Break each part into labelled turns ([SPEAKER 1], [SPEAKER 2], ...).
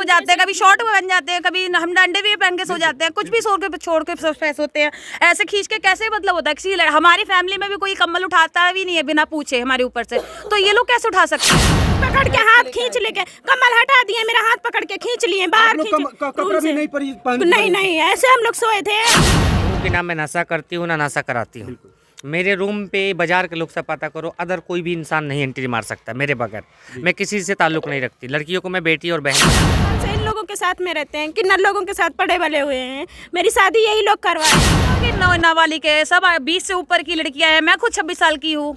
[SPEAKER 1] जाते हैं, कभी शॉर्ट बन जाते हैं, कभी हम डंडे भी पहन के सो जाते हैं, कुछ भी छोड़ के सोते हैं। ऐसे खींच के कैसे मतलब होता है? किसी हमारी फैमिली में भी कोई कम्बल उठाता भी नहीं है बिना पूछे हमारे ऊपर से, तो ये लोग कैसे उठा सकते हैं?
[SPEAKER 2] पकड़ के हाथ खींच लेके कम्बल हटा दिए, मेरा हाथ पकड़ के खींच लिए बाहर। नहीं, ऐसे हम लोग सोए थे।
[SPEAKER 3] ना मैं नशा करती हूँ ना नशा कराती हूँ। मेरे रूम पे बाजार के लोग से पता करो, अदर कोई भी इंसान नहीं एंट्री मार सकता मेरे बगैर। मैं किसी से ताल्लुक नहीं रखती, लड़कियों को मैं बेटी और बहन।
[SPEAKER 2] इन लोगों के साथ में रहते हैं, किन्नर लोगों के साथ पड़े वाले हुए हैं। मेरी शादी यही लोग करवाए।
[SPEAKER 1] नाबालिग है, सब 20 से ऊपर की लड़कियां हैं। मैं खुद 26 साल की हूँ,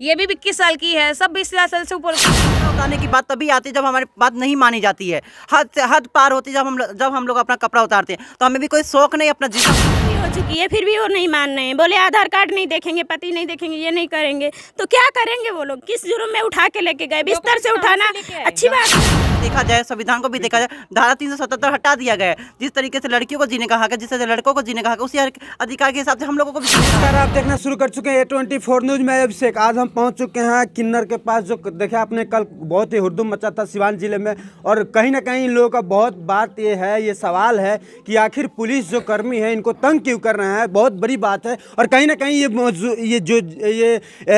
[SPEAKER 1] ये भी 21 साल की है, सब 20 साल से ऊपर।
[SPEAKER 4] उतारने की बात तभी आती है जब हमारी बात नहीं मानी जाती है, हद पार होती है जब हम लोग अपना कपड़ा उतारते हैं, तो हमें भी कोई शौक नहीं अपना जिस्म
[SPEAKER 2] हो चुकी है, फिर भी वो नहीं मान रहे हैं। बोले आधार कार्ड नहीं देखेंगे, पति नहीं देखेंगे, ये नहीं करेंगे, तो क्या करेंगे वो लोग? किस जुर्म में उठा के लेके गए? बिस्तर से उठाना अच्छी बात है।
[SPEAKER 4] देखा जाए, संविधान को भी देखा जाए, धारा 377 हटा दिया गया है। जिस तरीके से लड़कियों को जीने का हक है, जिस तरह लड़कों को जीने का हक है, उसी अधिकार के हिसाब से हम लोगों को भी।
[SPEAKER 5] नमस्कार, आप देखना शुरू कर चुके हैं A24 न्यूज में अभिषेक। आज हम पहुंच चुके हैं किन्नर के पास, जो देखा आपने कल बहुत ही हुड़दुम मचा था सिवान जिले में। और कहीं ना कहीं इन लोगों का बहुत बात ये है, ये सवाल है कि आखिर पुलिस जो कर्मी है इनको तंग क्यों कर रहे हैं। बहुत बड़ी बात है। और कहीं ना कहीं ये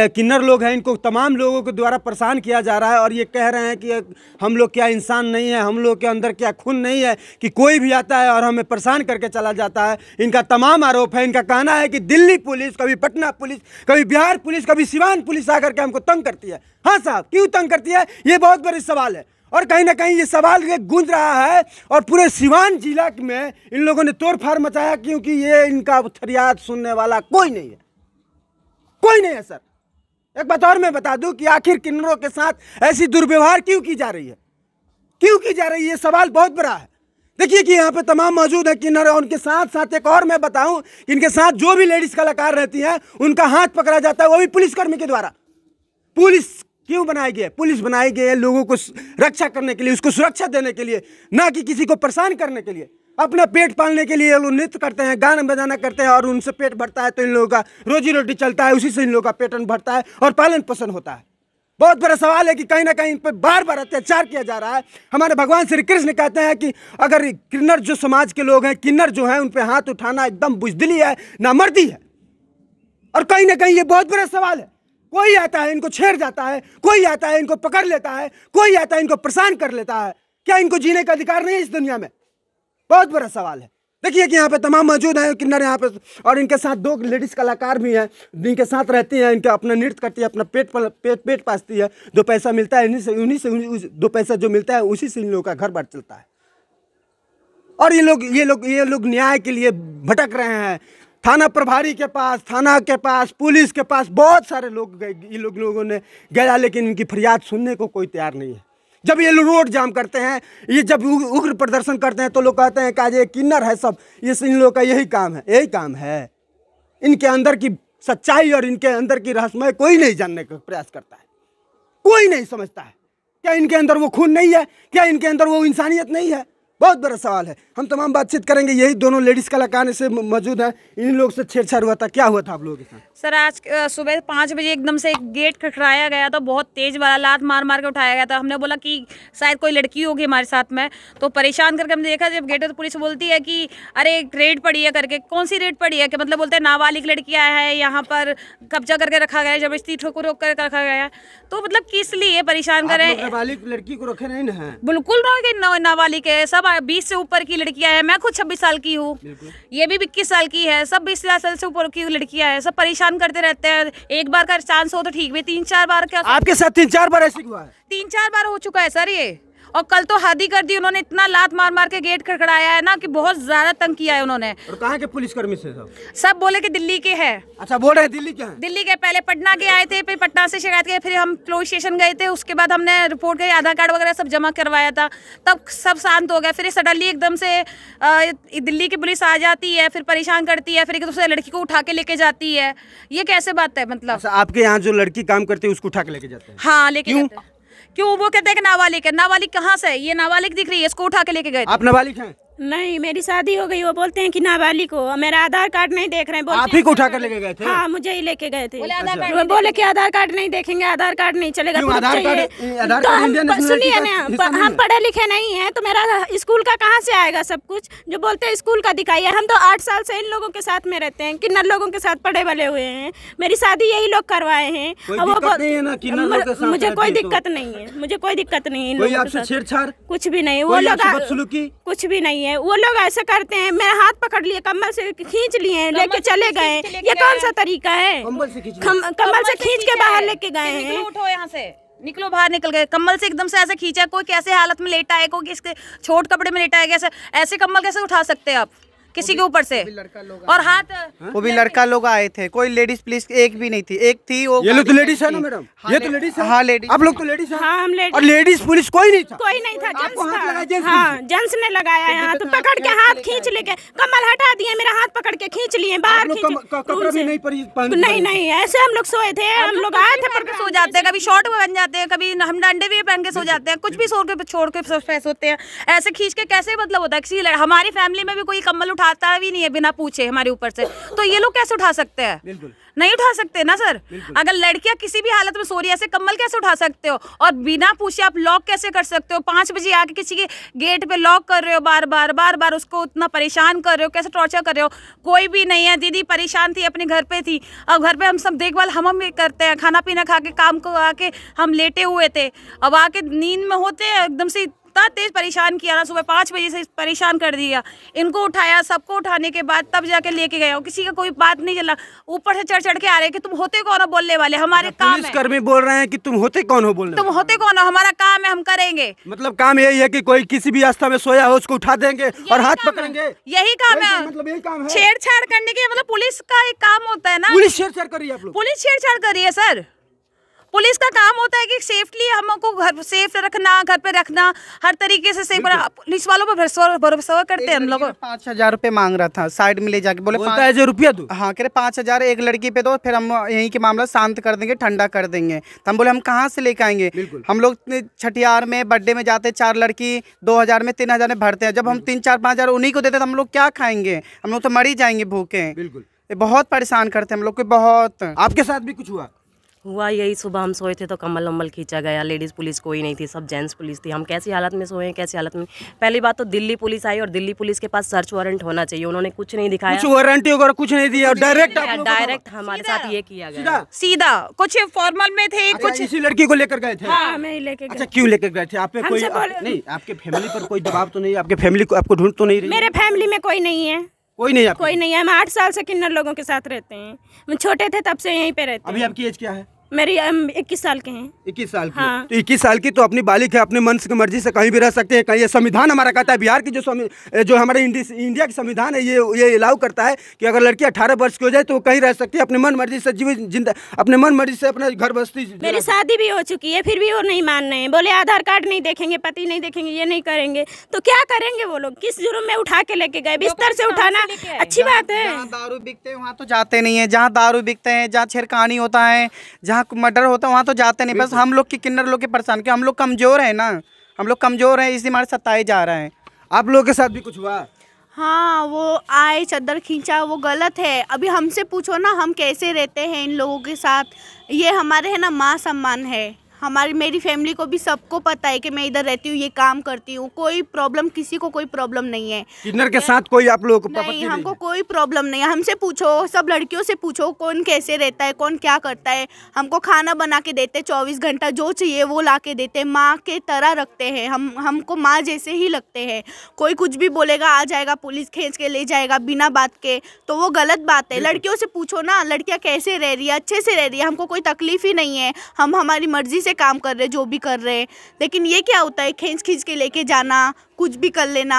[SPEAKER 5] किन्नर लोग हैं, इनको तमाम लोगों के द्वारा परेशान किया जा रहा है। और ये कह रहे हैं कि हम लोग क्या इंसान नहीं है, हम लोग के अंदर क्या खून नहीं है कि कोई भी आता है और हमें परेशान करके चला जाता है। इनका तमाम आरोप है। इनका कहना है कि दिल्ली पुलिस, कभी पटना पुलिस, कभी बिहार पुलिस, कभी सिवान पुलिस आकर के हमको तंग करती है। हाँ साहब, क्यों तंग करती है? ये बहुत बड़ी सवाल है। और कहीं ना कहीं ये सवाल गूंज रहा है और पूरे सिवान जिला में इन लोगों ने तोड़फाड़ मचाया, क्योंकि ये इनका फरियाद सुनने वाला कोई नहीं है, कोई नहीं है सर। एक बात और मैं बता दूं कि आखिर किन्नरों के साथ ऐसी दुर्व्यवहार क्यों की जा रही है, क्यों की जा रही है? ये सवाल बहुत बड़ा है। देखिए कि यहाँ पे तमाम मौजूद है किन्नर, और उनके साथ साथ एक और मैं बताऊं कि इनके साथ जो भी लेडीज कलाकार रहती हैं उनका हाथ पकड़ा जाता है, वो भी पुलिसकर्मी के द्वारा। पुलिस क्यों बनाई गई है? पुलिस बनाई गई है लोगों को रक्षा करने के लिए, उसको सुरक्षा देने के लिए, ना कि किसी को परेशान करने के लिए। अपना पेट पालने के लिए लोग नृत्य करते हैं, गाना बजाना करते हैं, और उनसे पेट भरता है, तो इन लोगों का रोजी रोटी चलता है, उसी से इन लोगों का पेट भरता है और पालन पोषण होता है। बहुत बड़ा सवाल है कि कहीं ना कहीं इन पर बार बार अत्याचार किया जा रहा है। हमारे भगवान श्री कृष्ण कहते हैं कि अगर किन्नर जो समाज के लोग हैं, किन्नर जो हैं, उन पर हाथ उठाना एकदम बुजदिली है, नामर्दी है। और कहीं ना कहीं ये बहुत बड़ा सवाल है। कोई आता है इनको छेड़ जाता है, कोई आता है इनको पकड़ लेता है, कोई आता है इनको परेशान कर लेता है। क्या इनको जीने का अधिकार नहीं है इस दुनिया में? बहुत बड़ा सवाल है। देखिए कि यहाँ पे तमाम मौजूद हैं किन्नर यहाँ पे, और इनके साथ 2 लेडीज कलाकार भी हैं, इनके साथ रहती हैं, इनका अपना नृत्य करती है, अपना पेट पासती है। 2 पैसा मिलता है उन्हीं से 2 पैसा जो मिलता है उसी से इन लोगों का घर बार चलता है। और ये लोग न्याय के लिए भटक रहे हैं, थाना प्रभारी के पास, थाना के पास, पुलिस के पास, बहुत सारे लोग गए, ये लोगों ने गया, लेकिन इनकी फरियाद सुनने को कोई तैयार नहीं है। जब ये लोग रोड जाम करते हैं, ये जब उग्र प्रदर्शन करते हैं, तो लोग कहते हैं कि ये किन्नर है सब, ये इन लोगों का यही काम है। इनके अंदर की सच्चाई और इनके अंदर की रहस्यमय कोई नहीं जानने का प्रयास करता है, कोई नहीं समझता है। क्या इनके अंदर वो खून नहीं है? क्या इनके अंदर वो इंसानियत नहीं है? बहुत बड़ा सवाल है। हम तमाम बातचीत करेंगे। यही दोनों लेडीज कलाकार से मौजूद हैं। इन लोग से छेड़छाड़ हुआ था, क्या हुआ था आप लोगों के साथ?
[SPEAKER 1] सर, आज सुबह 5 बजे एकदम से एक गेट खटखटाया गया था, बहुत तेज वाला, लात मार मार के उठाया गया था। हमने बोला कि शायद कोई लड़की होगी हमारे साथ में, तो परेशान करके हमने देखा जब गेट है तो पुलिस बोलती है कि अरे रेड पड़ी है करके। कौन सी रेड पड़ी है? कि मतलब बोलते हैं नाबालिग लड़कियां हैं, यहाँ पर कब्जा करके रखा गया है, जबरदस्ती रोक कर रखा गया है। तो मतलब किस लिए परेशान करें?
[SPEAKER 5] नाबालिग लड़की को रखे नहीं ना?
[SPEAKER 1] बिल्कुल नाबालिग है, सब 20 से ऊपर की लड़कियां हैं। मैं खुद 26 साल की हूँ, ये भी 21 साल की है, सब 20 साल से ऊपर की लड़कियां हैं। सब परेशान करते रहते हैं। एक बार का चांस हो तो ठीक है, 3-4 बार क्या
[SPEAKER 5] आपके साथ 3-4 बार ऐसे हुआ है?
[SPEAKER 1] 3-4 बार हो चुका है सर ये। और कल तो हद ही कर दी उन्होंने, इतना लात मार मार के गेट खड़खड़ाया है ना कि बहुत ज्यादा तंग किया है उन्होंने।
[SPEAKER 5] और कहाँ के पुलिसकर्मी से?
[SPEAKER 1] सब बोले कि दिल्ली के हैं।
[SPEAKER 5] अच्छा, बोल रहे हैं दिल्ली के हैं?
[SPEAKER 1] दिल्ली के। पहले पटना के आए थे, फिर पटना से शिकायत की, फिर हम पुलिस स्टेशन गए थे, उसके बाद हमने रिपोर्ट करी, आधार कार्ड वगैरह सब जमा करवाया था, तब सब शांत हो गया। फिर सडनली एकदम से दिल्ली की पुलिस आ जाती है, फिर परेशान करती है, फिर एक दूसरे लड़की को उठा के लेके जाती है। ये कैसे बात है? मतलब
[SPEAKER 5] आपके यहाँ जो लड़की काम करती है उसको उठा के लेके जाते हैं?
[SPEAKER 1] हाँ, लेके जाते हैं। क्यों? वो कहते हैं कि नाबालिग है। नाबालिग कहाँ से? ये नाबालिग दिख रही है, इसको उठा के लेके गए।
[SPEAKER 5] आप नाबालिग हैं?
[SPEAKER 2] नहीं, मेरी शादी हो गई। वो बोलते हैं कि नाबालिग हो, मेरा आधार कार्ड नहीं देख रहे हैं।
[SPEAKER 5] आप ही को उठा कर लेके गए थे?
[SPEAKER 2] हाँ, मुझे ही लेके गए थे।
[SPEAKER 1] बोले
[SPEAKER 2] बोले कि आधार कार्ड नहीं देखेंगे, आधार कार्ड नहीं चलेगा।
[SPEAKER 5] क्यों? आधार कार्ड
[SPEAKER 2] सुनिए ना, हम पढ़े लिखे नहीं है तो मेरा स्कूल का कहाँ से आएगा सब कुछ? जो बोलते हैं स्कूल का दिखाइए। हम तो 8 साल से इन लोगों के साथ में रहते हैं, किन्नर लोगों के साथ पढ़े बले हुए हैं। मेरी शादी यही लोग करवाए हैं। मुझे कोई दिक्कत नहीं है, मुझे कोई दिक्कत नहीं है।
[SPEAKER 5] कोई आपसे छेड़छाड़
[SPEAKER 2] कुछ भी नहीं। वो लोग
[SPEAKER 5] बदसलूकी
[SPEAKER 2] कुछ भी नहीं है। वो लोग ऐसे करते हैं, मेरा हाथ पकड़ लिए, कमर से खींच लिए, लेके चले गए। ये कौन सा तरीका है? कमर से खींच के बाहर लेके गए हैं।
[SPEAKER 1] उठो यहाँ से, निकलो बाहर। निकल गए कम्बल से एकदम से ऐसे खींचा। कोई कैसे हालत में लेटा है, कोई किसके छोट कपड़े में लेटा है, कैसे ऐसे कम्बल कैसे उठा सकते हैं आप किसी के ऊपर से? और हाथ
[SPEAKER 6] वो भी लड़का लोग आए थे, कोई लेडीज पुलिस एक भी नहीं थी। एक थी वो।
[SPEAKER 5] ये लोग तो लेडीज है ना मैडम? ये तो लेडीज है।
[SPEAKER 6] हाँ, लेडीज।
[SPEAKER 5] आप लोग तो लेडीज हैं।
[SPEAKER 2] हाँ, हम लेडीज।
[SPEAKER 5] और लेडीज पुलिस कोई नहीं था?
[SPEAKER 2] कोई नहीं था,
[SPEAKER 5] आपको हाथ लगा
[SPEAKER 2] जेंट्स
[SPEAKER 5] जेंट्स
[SPEAKER 2] था। हाँ, जेंट्स ने लगाया है हाथ, पकड़ के हाथ खींच लेके कमर हटा दिए, मेरा हाथ पकड़ के खींच लिए बाहर।
[SPEAKER 5] कपड़ा भी नहीं
[SPEAKER 2] नहीं नहीं, ऐसे हम लोग सोए थे। हम लोग आए थे
[SPEAKER 1] पकड़ के सो जाते हैं, कभी शॉर्ट में बन जाते हैं, कभी हम डंडे भी पहन के सो जाते हैं, कुछ भी छोड़ के सोते हैं। ऐसे खींच के कैसे मतलब होता है? किसी हमारी फैमिली में भी कोई कम्बल उठाता भी नहीं है बिना पूछे हमारे ऊपर से, तो ये लोग कैसे उठा सकते हैं?
[SPEAKER 5] बिल्कुल
[SPEAKER 1] नहीं उठा सकते ना सर। अगर लड़कियां किसी भी हालत में सो रही है, ऐसे कम्बल कैसे उठा सकते हो? और बिना पूछे आप लॉक कैसे कर सकते हो? 5 बजे आके किसी के गेट पे लॉक कर रहे हो, बार बार उसको उतना परेशान कर रहे हो, कैसे टॉर्चर कर रहे हो? कोई भी नहीं है। दीदी परेशान थी, अपने घर पे थी। अब घर पे हम सब देखभाल हम भी करते हैं, खाना पीना खा के काम को आके हम लेटे हुए थे। अब आके नींद में होते हैं, एकदम से इतना तेज परेशान किया ना, सुबह 5 बजे से परेशान कर दिया। इनको उठाया, सबको उठाने के बाद तब जाके लेके गया। किसी का कोई बात नहीं चला। ऊपर से चढ़ के आ रहे कि तुम होते कौन हो बोलने वाले? हमारे काम है।
[SPEAKER 5] पुलिसकर्मी बोल रहे हैं कि तुम होते कौन हो बोलने?
[SPEAKER 1] तुम होते कौन हो? हमारा काम है, हम करेंगे।
[SPEAKER 5] मतलब काम यही है कि कोई किसी भी आस्था में सोया हो उसको उठा देंगे और हाथ पकड़ेंगे?
[SPEAKER 1] यही काम है।
[SPEAKER 5] मतलब यही काम है।
[SPEAKER 1] छेड़छाड़ करने के मतलब पुलिस का एक काम होता है ना।
[SPEAKER 5] पुलिस छेड़छाड़ कर रही है आप लोग?
[SPEAKER 1] पुलिस छेड़छाड़ कर रही है सर। पुलिस का काम होता है कि सेफली हमको घर सेफ रखना, घर पे रखना, हर तरीके से सेफ। पुलिस वालों पर भरोसा करते हैं हम लोग।
[SPEAKER 6] 5,000 रुपए मांग रहा था, साइड में ले जाके बोले
[SPEAKER 5] 5,000 रुपया दो।
[SPEAKER 6] हाँ, कह रहे 5,000 एक लड़की पे दो, फिर हम यहीं के मामला शांत कर देंगे, ठंडा कर देंगे। तो हम बोले हम कहाँ से लेके आएंगे? हम लोग छठियार में बर्थडे में जाते, 4 लड़की 2,000 में 3,000 में भरते हैं। जब हम 3, 4, 5,000 उन्हीं को देते तो हम लोग क्या खाएंगे? हम लोग तो मर ही जाएंगे भूखे।
[SPEAKER 5] बिल्कुल,
[SPEAKER 6] बहुत परेशान करते हैं हम लोग को बहुत।
[SPEAKER 5] आपके साथ भी कुछ
[SPEAKER 7] हुआ यही, सुबह हम सोए थे तो कम्बल वम्बल खींचा गया। लेडीज़ पुलिस कोई नहीं थी, सब जेंट्स पुलिस थी। हम कैसी हालत में सोए, कैसी हालत में? पहली बात तो दिल्ली पुलिस आई और दिल्ली पुलिस के पास सर्च वारंट होना चाहिए, उन्होंने कुछ नहीं दिखाया,
[SPEAKER 5] कुछ वारंटी वगैरह कुछ नहीं दिया,
[SPEAKER 7] डायरेक्ट हमारे साथ ये किया गया।
[SPEAKER 1] सीधा कुछ फॉर्मल में थे। कुछ
[SPEAKER 5] इसी लड़की को लेकर गए थे?
[SPEAKER 2] हाँ, मैं लेके गए।
[SPEAKER 5] अच्छा, क्यों लेकर गए थे? आप पे कोई नहीं? आपके फैमिली पर कोई दबाव तो नहीं? आपके फैमिली को आपको ढूंढ तो नहीं रही?
[SPEAKER 2] मेरे फैमिली में कोई नहीं है।
[SPEAKER 5] कोई नहीं?
[SPEAKER 2] कोई नहीं है। हम 8 साल से किन्नर लोगों के साथ रहते हैं। हम छोटे थे तब से यहीं पे रहते हैं।
[SPEAKER 5] अभी आपकी एज क्या है?
[SPEAKER 2] मेरी 21 साल के हैं।
[SPEAKER 5] 21 साल की?
[SPEAKER 2] हाँ।
[SPEAKER 5] तो 21 साल की तो अपनी बालिक है, अपने मन की मर्जी से कहीं भी रह सकते हैं। कहीं ये संविधान हमारा कहता है, बिहार की जो हमारे इंडिया की संविधान है ये अलाउ करता है कि अगर लड़की 18 वर्ष की हो जाए तो वो कहीं रह सकती है, अपने मन मर्जी से अपने मन मर्जी से अपना घर बस्ती।
[SPEAKER 2] मेरी शादी भी हो चुकी है, फिर भी वो नहीं मान रहे हैं। बोले आधार कार्ड नहीं देखेंगे, पति नहीं देखेंगे, ये नहीं करेंगे। तो क्या करेंगे वो लोग? किस जुर्म में उठा के लेके गए? बिस्तर से उठाना अच्छी बात है।
[SPEAKER 6] जहाँ दारू बिकते हैं वहाँ तो जाते नहीं है, जहाँ दारू बिकते हैं, जहाँ छेड़खानी होता है, जहाँ मर्डर होता है वहाँ तो जाते नहीं। बस हम लोग की किन्नर लोग के परेशान, क्यों? हम लोग कमजोर हैं ना, हम लोग कमजोर हैं, इसी हमारे सताए जा रहे हैं।
[SPEAKER 5] आप लोगों के साथ भी कुछ हुआ?
[SPEAKER 8] हाँ, वो आए, चादर खींचा, वो गलत है। अभी हमसे पूछो ना हम कैसे रहते हैं इन लोगों के साथ। ये हमारे है ना माँ सम्मान है। मेरी फैमिली को भी सबको पता है कि मैं इधर रहती हूँ, ये काम करती हूँ। कोई प्रॉब्लम, किसी को कोई प्रॉब्लम नहीं है।
[SPEAKER 5] किन्नर के साथ कोई आप लोगों को
[SPEAKER 8] नहीं, हमको कोई प्रॉब्लम नहीं है। हमसे पूछो, सब लड़कियों से पूछो कौन कैसे रहता है, कौन क्या करता है। हमको खाना बना के देते, 24 घंटा जो चाहिए वो ला के देते, माँ के तरह रखते हैं। हमको माँ जैसे ही लगते हैं। कोई कुछ भी बोलेगा आ जाएगा, पुलिस खींच के ले जाएगा बिना बात के, तो वो गलत बात है। लड़कियों से पूछो ना, लड़कियाँ कैसे रह रही है, अच्छे से रह रही है। हमको कोई तकलीफ ही नहीं है। हम हमारी मर्जी से काम कर रहे, जो भी कर रहे हैं। लेकिन ये क्या होता है, खींच के लेके जाना, कुछ भी कर लेना।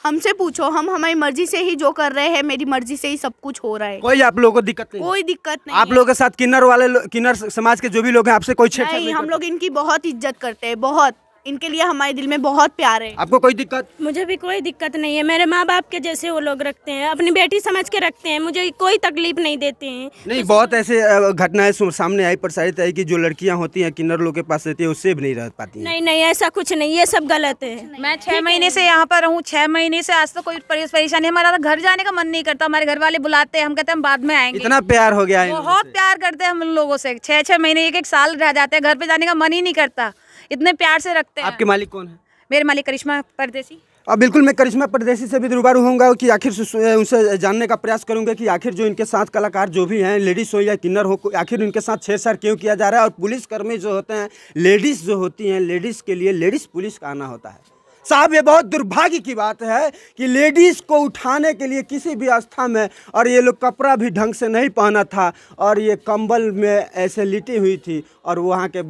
[SPEAKER 8] हमसे पूछो, हम हमारी मर्जी से ही जो कर रहे हैं, मेरी मर्जी से ही सब कुछ हो रहा है।
[SPEAKER 5] कोई आप लोगों को दिक्कत नहीं?
[SPEAKER 8] कोई दिक्कत नहीं।
[SPEAKER 5] आप लोगों के साथ किन्नर समाज के जो भी लोग हैं आपसे कोई छेड़छाड़
[SPEAKER 8] नहीं? हम लोग इनकी बहुत इज्जत करते हैं, बहुत इनके लिए हमारे दिल में बहुत प्यार है।
[SPEAKER 5] आपको कोई दिक्कत?
[SPEAKER 2] मुझे भी कोई दिक्कत नहीं है, मेरे माँ बाप के जैसे वो लोग रखते हैं, अपनी बेटी समझ के रखते हैं, मुझे कोई तकलीफ नहीं देते हैं।
[SPEAKER 5] नहीं, बहुत ऐसे घटनाएं सामने आई, प्रसारित आई कि जो लड़कियां होती हैं किन्नर लोग के पास रहती है, उससे भी नहीं रह पाती हैं।
[SPEAKER 2] नहीं नहीं, ऐसा कुछ नहीं, ये सब गलत है।
[SPEAKER 1] मैं 6 महीने से यहाँ पर हूँ, 6 महीने से आज तो कोई परेशानी, हमारा घर जाने का मन नहीं करता, हमारे घर वाले बुलाते हैं, हम कहते हैं हम बाद में आएंगे।
[SPEAKER 5] इतना प्यार हो गया है,
[SPEAKER 1] बहुत प्यार करते हैं हम लोगों से। 6-6 महीने 1-1 साल रह जाते हैं, घर पे जाने का मन ही नहीं करता, इतने प्यार से रखते हैं।
[SPEAKER 5] आपके मालिक कौन है?
[SPEAKER 1] मेरे मालिक करिश्मा परदेसी।
[SPEAKER 5] अब बिल्कुल मैं करिश्मा परदेसी से भी रूबरू होऊंगा कि आखिर उनसे जानने का प्रयास करूंगा कि आखिर जो इनके साथ कलाकार जो भी हैं, लेडीज़ हो या किन्नर हो, आखिर इनके साथ छेड़छाड़ क्यों किया जा रहा है। और पुलिसकर्मी जो होते हैं, लेडीज़ जो होती हैं, लेडीज़ के लिए लेडीज़ पुलिस का आना होता है। साहब, ये बहुत दुर्भाग्य की बात है कि लेडीज़ को उठाने के लिए किसी भी अवस्था में, और ये लोग कपड़ा भी ढंग से नहीं पहना था और ये कंबल में ऐसे लिटी हुई थी, और यहाँ के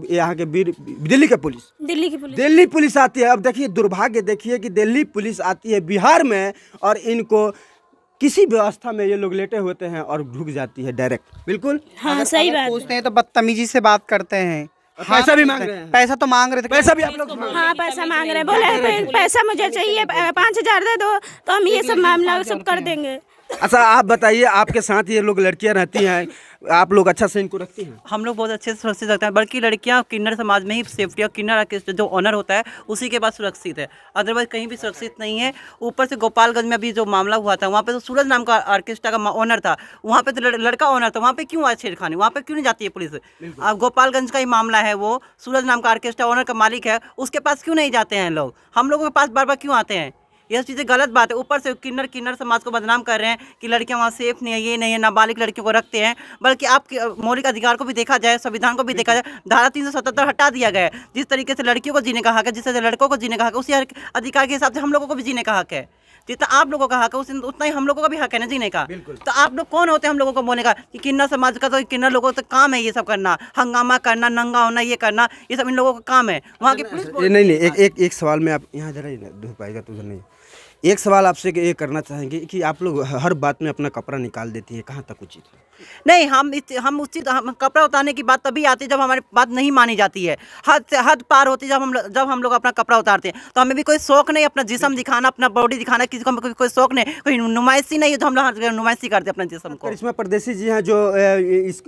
[SPEAKER 5] दिल्ली पुलिस आती है। अब देखिए दुर्भाग्य, देखिए कि दिल्ली पुलिस आती है बिहार में और इनको किसी भी अवस्था में ये लोग लेटे होते हैं और ढुक जाती है डायरेक्ट। बिल्कुल
[SPEAKER 2] हाँ, सही बात।
[SPEAKER 6] पूछते हैं तो बदतमीजी से बात करते हैं।
[SPEAKER 5] पैसा भी मांग रहे हैं।
[SPEAKER 6] पैसा तो मांग रहे थे,
[SPEAKER 5] पैसा भी आप लोग?
[SPEAKER 2] हाँ, पैसा मांग रहे हैं, बोले पैसा मुझे चाहिए, 5,000 दे दो तो हम ये सब मामला सब कर देंगे।
[SPEAKER 5] अच्छा, आप बताइए, आपके साथ ये लोग लड़कियां रहती हैं, आप लोग अच्छा से इनको रखती हैं?
[SPEAKER 4] हम लोग बहुत अच्छे से सुरक्षित रखते हैं, बल्कि लड़कियां किन्नर समाज में ही सेफ्टी, और किन्नर आर्केस्ट्रा जो ऑनर होता है उसी के पास सुरक्षित है, अदरवाइज कहीं भी सुरक्षित नहीं है। ऊपर से गोपालगंज में अभी जो मामला हुआ था, वहाँ पे तो सूरज नाम का आर्केस्ट्रा का ऑनर था, वहाँ पे तो लड़का ऑनर था, वहाँ पे क्यों आए छेड़खानी, वहाँ पे क्यों नहीं जाती है पुलिस? अब गोपालगंज का ही मामला है, वो सूरज नाम का आर्केस्ट्रा ऑनर का मालिक है, उसके पास क्यों नहीं जाते हैं लोग? हम लोगों के पास बार बार क्यों आते हैं? यह चीज़ें गलत बात है। ऊपर से किन्नर समाज को बदनाम कर रहे हैं कि लड़कियां वहाँ सेफ नहीं है, ये नहीं है, नाबालिग लड़कियों को रखते हैं। बल्कि आपके मौलिक अधिकार को भी देखा जाए, संविधान को भी देखा जाए, धारा 377 हटा दिया गया है। जिस तरीके से लड़कियों को जीने का हक है, जिस तरह से लड़कों को जीने का हक है, उसी अधिकार के हिसाब से हम लोगों को भी जीने का हक है। जितना आप लोगों का हक है उतना ही हम लोगों का भी हक है ना जीने का। तो आप लोग कौन होते हैं हम लोगों को बोलने का कि किन्नर समाज का? तो किन्नर लोगों का काम है ये सब करना, हंगामा करना, नंगा होना, ये करना, ये सब इन लोगों का काम है। वहाँ की पुलिस
[SPEAKER 5] नहीं, एक सवाल में आप यहाँ जरा ही धूप पाएगा तो नहीं, एक सवाल आपसे ये करना चाहेंगे कि आप लोग हर बात में अपना कपड़ा निकाल देती है, कहाँ तक उचित है?
[SPEAKER 4] नहीं, हम उचित कपड़ा उतारने की बात तभी आती है जब हमारी बात नहीं मानी जाती है, हद पार होती है जब हम लोग अपना कपड़ा उतारते हैं। तो हमें भी कोई शौक नहीं अपना जिस्म दिखाना, अपना बॉडी दिखाना, किसी को कोई शौक नहीं, कोई नुमाइशी नहीं है जो हम लोग नुमाइशी करते अपना जिस्म को।
[SPEAKER 5] करिश्मा परदेसी जी हैं जो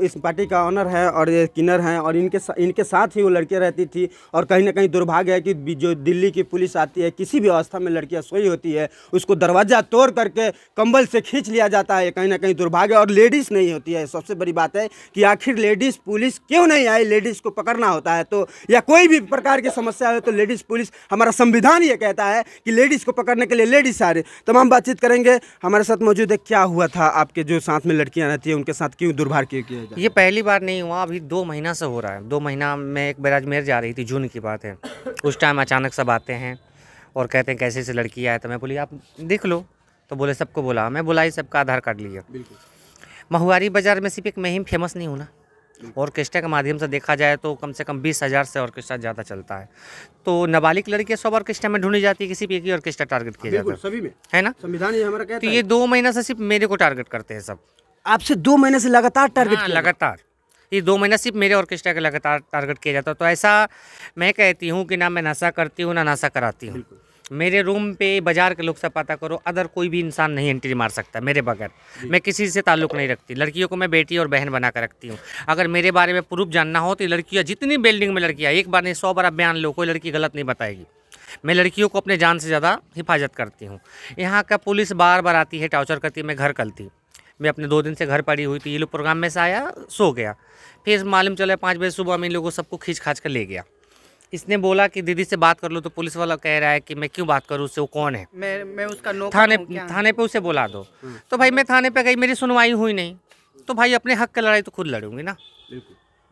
[SPEAKER 5] इस पार्टी का ऑनर है और ये किन्नर हैं, और इनके साथ ही वो लड़कियां रहती थी। और कहीं ना कहीं दुर्भाग्य है कि जो दिल्ली की पुलिस आती है, किसी भी अवस्था में लड़कियां सोई होती है, उसको दरवाजा तोड़ करके कंबल से खींच लिया जाता है। कहीं ना कहीं दुर्भाग्य, और लेडीज़ नहीं होती है। सबसे बड़ी बात है कि आखिर लेडीज़ पुलिस क्यों नहीं आई? लेडीज़ को पकड़ना होता है तो, या कोई भी प्रकार की समस्या हो तो लेडीज़ पुलिस, हमारा संविधान ये कहता है कि लेडीज़ को पकड़ने के लिए लेडीज़ आ रही। तमाम बातचीत करेंगे। हमारे साथ मौजूद है, क्या हुआ था आपके जो साथ में लड़कियां रहती है उनके साथ क्यों दुर्भाग्य किया जाए?
[SPEAKER 3] ये पहली बार नहीं हुआ, अभी 2 महीना से हो रहा है। 2 महीना में एक बार अजमेर जा रही थी, जून की बात है। उस टाइम अचानक सब आते हैं और कहते हैं कैसे लड़की आए। तो मैं बोली आप देख लो, तो बोले सबको बुला। मैं बुलाई, सबका आधार कार्ड लिया। महुआरी बाज़ार में सिर्फ एक मैं ही फेमस नहीं हूँ ना, ऑर्केस्ट्रा के माध्यम से देखा जाए तो कम से कम 20,000 से ऑर्केस्ट्रा ज़्यादा चलता है। तो नाबालिग लड़कियाँ सब ऑर्केस्ट्रा में ढूंढी जाती है, किसी भी एक ही ऑर्केस्ट्रा टारगेट किया जाता है,
[SPEAKER 5] सभी में
[SPEAKER 3] है ना?
[SPEAKER 5] संविधान ये हमारा कहता
[SPEAKER 3] तो ये 2 महीना से सिर्फ मेरे को टारगेट करते हैं सब।
[SPEAKER 5] आपसे 2 महीने से लगातार टारगेट?
[SPEAKER 3] लगातार ये 2 महीना सिर्फ मेरे ऑर्केस्ट्रा के लगातार टारगेट किया जाता है। तो ऐसा मैं कहती हूँ कि ना मैं नशा करती हूँ ना नशा कराती हूँ। मेरे रूम पे बाजार के लोग से पता करो, अदर कोई भी इंसान नहीं एंट्री मार सकता मेरे बगैर। मैं किसी से ताल्लुक़ नहीं रखती, लड़कियों को मैं बेटी और बहन बना कर रखती हूँ। अगर मेरे बारे में प्रूफ जानना हो तो लड़कियाँ, जितनी बिल्डिंग में लड़कियाँ, एक बार नहीं 100 बार बयान लो, कोई लड़की गलत नहीं बताएगी। मैं लड़कियों को अपने जान से ज़्यादा हिफाजत करती हूँ। यहाँ का पुलिस बार बार आती है, टॉर्चर करती है। मैं घर कल थी, मैं अपने 2 दिन से घर पड़ी हुई थी। ये लोग प्रोग्राम में से आया, सो गया, फिर मालूम चला 5 बजे सुबह में इन लोगों सबको खींच खाच कर ले गया। इसने बोला कि दीदी से बात कर लो, तो पुलिस वाला कह रहा है कि मैं क्यों बात करूँ, उससे वो कौन है,
[SPEAKER 6] मैं उसका
[SPEAKER 3] थाने पे उसे बुला दो। तो भाई मैं थाने पे गई, मेरी सुनवाई हुई नहीं। तो भाई अपने हक की लड़ाई तो खुद लड़ूंगी ना,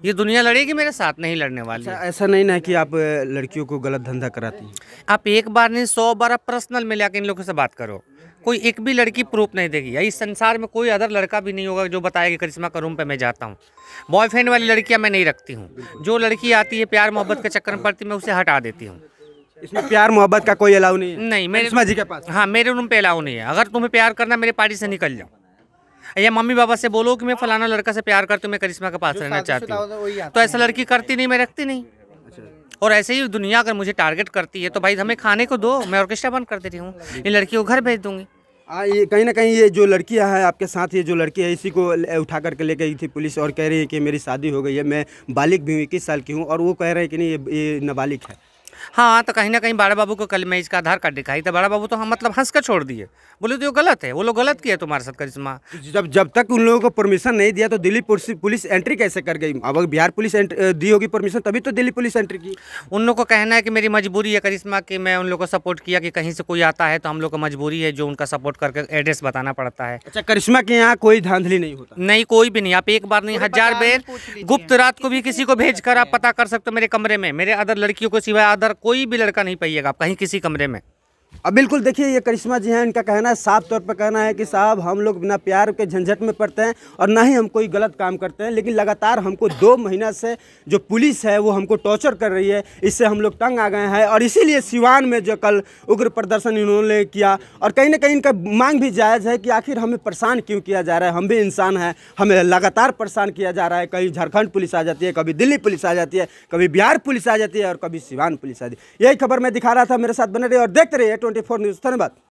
[SPEAKER 3] ये दुनिया लड़ेगी मेरे साथ, नहीं लड़ने वाली।
[SPEAKER 5] ऐसा नहीं ना कि आप लड़कियों को गलत धंधा कराती हैं?
[SPEAKER 3] आप एक बार नहीं 100 बार आप पर्सनल में जाकर इन लोगों से बात करो, कोई एक भी लड़की प्रूफ नहीं देगी। या इस संसार में कोई अदर लड़का भी नहीं होगा जो बताएगा कि करिश्मा का रूम पे मैं जाता हूँ। बॉयफ्रेंड वाली लड़कियाँ मैं नहीं रखती हूँ। जो लड़की आती है प्यार मोहब्बत के चक्कर में पड़ती, मैं उसे हटा देती हूँ।
[SPEAKER 5] इसमें प्यार मोहब्बत का कोई अलाउ नहीं है?
[SPEAKER 3] नहीं,
[SPEAKER 5] करिश्मा जी के पास?
[SPEAKER 3] हाँ, मेरे रूम पे अलाउ नहीं है। अगर तुम्हें प्यार करना, मेरे पार्टी से निकल जाओ, या मम्मी पापा से बोलो कि मैं फलाना लड़का से प्यार करती हूँ, मैं करिश्मा के पास रहना चाहती हूँ। तो ऐसा लड़की करती नहीं, मैं रखती नहीं। और ऐसे ही दुनिया अगर मुझे टारगेट करती है तो भाई हमें खाने को दो, मैं ऑर्केस्ट्रा बंद कर देती हूँ, इन लड़कियों को घर भेज दूंगी।
[SPEAKER 5] ये कहीं ना कहीं ये जो लड़कियां हैं आपके साथ, ये जो लड़की है इसी को उठा करके ले गई थी पुलिस और कह रही है कि मेरी शादी हो गई है, मैं बालिग भी हूँ, 21 साल की हूँ, और वो कह रहे हैं कि नहीं ये नाबालिग है।
[SPEAKER 3] हाँ, तो कहीं ना कहीं बड़ा बाबू को कल मैं इसका आधार कार्ड दिखाई तो बड़ा बाबू तो हम मतलब हंस कर छोड़ दिए, बोले तो ये गलत है, वो लोग गलत किया तुम्हारे साथ करिश्मा।
[SPEAKER 5] जब तक उन लोगों को परमिशन नहीं दिया तो दिल्ली पुलिस एंट्री कैसे कर गई? अब अगर बिहार पुलिस दी होगी परमिशन तभी तो दिल्ली पुलिस एंट्री की।
[SPEAKER 3] उन लोग को कहना है कि मेरी मजबूरी है करिश्मा कि मैं उन लोग को सपोर्ट किया कि कहीं से कोई आता है तो हम लोग को मजबूरी है जो उनका सपोर्ट करके एड्रेस बताना पड़ता है।
[SPEAKER 5] अच्छा, करिश्मा के यहाँ कोई धांधली नहीं होता?
[SPEAKER 3] नहीं, कोई भी नहीं। आप एक बार नहीं 1000 बेर गुप्त रात को भी किसी को भेज कर आप पता कर सकते हो मेरे कमरे में, मेरे अदर लड़कियों को सिवाय अदर कोई भी लड़का नहीं पाइएगा आप कहीं किसी कमरे में।
[SPEAKER 5] अब बिल्कुल देखिए, ये करिश्मा जी हैं, इनका कहना है, साफ तौर पर कहना है कि साहब हम लोग बिना प्यार के झंझट में पड़ते हैं और ना ही हम कोई गलत काम करते हैं, लेकिन लगातार हमको 2 महीना से जो पुलिस है वो हमको टॉर्चर कर रही है, इससे हम लोग तंग आ गए हैं। और इसीलिए सिवान में जो कल उग्र प्रदर्शन इन्होंने किया, और कहीं ना कहीं इनका मांग भी जायज़ है कि आखिर हमें परेशान क्यों किया जा रहा है, हम भी इंसान हैं, हमें लगातार परेशान किया जा रहा है। कहीं झारखंड पुलिस आ जाती है, कभी दिल्ली पुलिस आ जाती है, कभी बिहार पुलिस आ जाती है और कभी सिवान पुलिस आ जाती है। यही खबर मैं दिखा रहा था, मेरे साथ बने रहिए और देखते रहिए 24 न्यूज़। धन्यवाद।